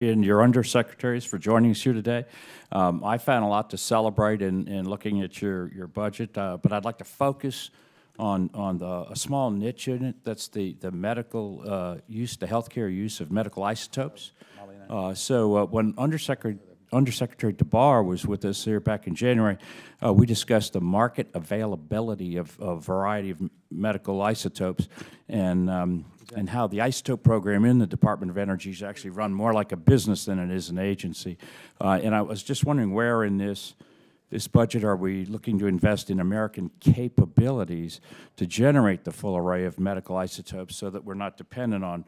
and your undersecretaries for joining us here today. I found a lot to celebrate in looking at your budget, but I'd like to focus on a small niche in it. That's the medical use, the healthcare use of medical isotopes. When Undersecretary DeBar was with us here back in January, we discussed the market availability of a variety of medical isotopes and how the isotope program in the Department of Energy is actually run more like a business than it is an agency. And I was just wondering where in this budget are we looking to invest in American capabilities to generate the full array of medical isotopes so that we're not dependent on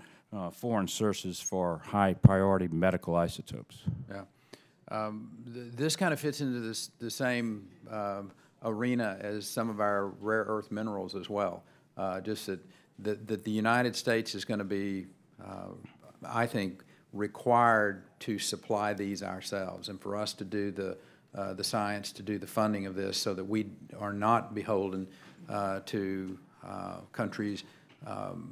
foreign sources for high priority medical isotopes? Yeah. This kind of fits into the same arena as some of our rare earth minerals as well. Just that the United States is going to be, I think, required to supply these ourselves, and for us to do the science, to do the funding of this, so that we are not beholden to countries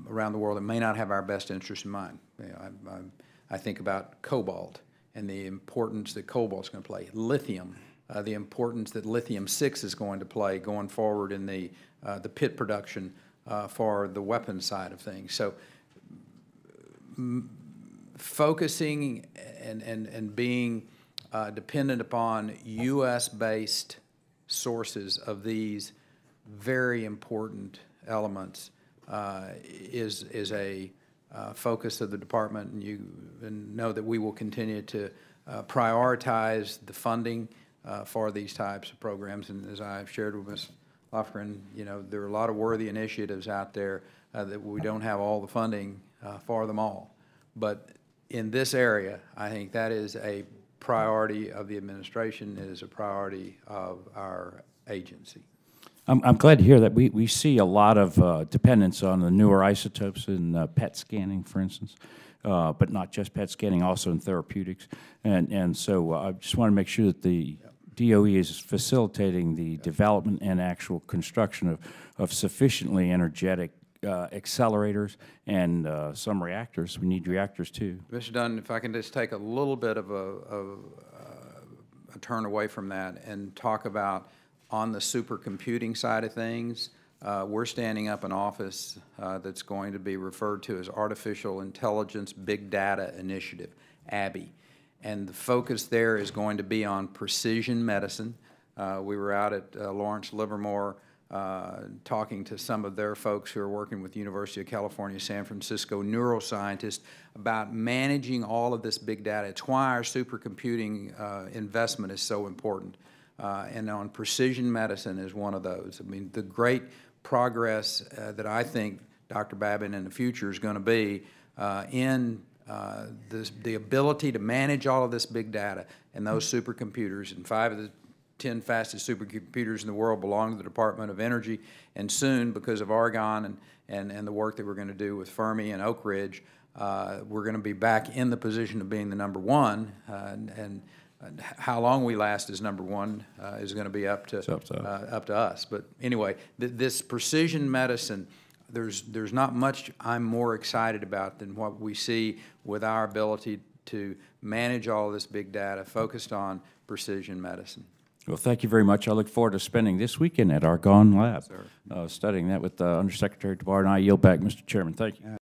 around the world that may not have our best interest in mind. You know, I think about cobalt and the importance that cobalt is going to play, lithium, the importance that lithium-6 is going to play going forward in the pit production for the weapons side of things. So focusing and being dependent upon U.S.-based sources of these very important elements is a focus of the department, and you know that we will continue to prioritize the funding for these types of programs. And as I've shared with Ms. Lofgren, you know, there are a lot of worthy initiatives out there that we don't have all the funding for them all. But in this area, I think that is a priority of the administration. It is a priority of our agency. I'm glad to hear that. We see a lot of dependence on the newer isotopes in PET scanning, for instance, but not just PET scanning, also in therapeutics. And so I just want to make sure that the DOE is facilitating the development and actual construction of sufficiently energetic accelerators and some reactors. We need reactors too. Mr. Dunn, if I can just take a little bit of a turn away from that and talk about on the supercomputing side of things, we're standing up an office that's going to be referred to as Artificial Intelligence Big Data Initiative, ABBY. And the focus there is going to be on precision medicine. We were out at Lawrence Livermore talking to some of their folks who are working with the University of California, San Francisco neuroscientists about managing all of this big data. It's why our supercomputing investment is so important. And on precision medicine is one of those. I mean, the great progress that I think Dr. Babin in the future is going to be in the ability to manage all of this big data and those supercomputers, and 5 of the 10 fastest supercomputers in the world belong to the Department of Energy, and soon, because of Argonne and the work that we're going to do with Fermi and Oak Ridge, we're going to be back in the position of being the #1, and how long we last as #1 is going to be up to us. But anyway, this precision medicine, there's not much I'm more excited about than what we see with our ability to manage all of this big data focused on precision medicine. Well, thank you very much. I look forward to spending this weekend at Argonne Lab studying that with Undersecretary DeBar, and I yield back, Mr. Chairman. Thank you.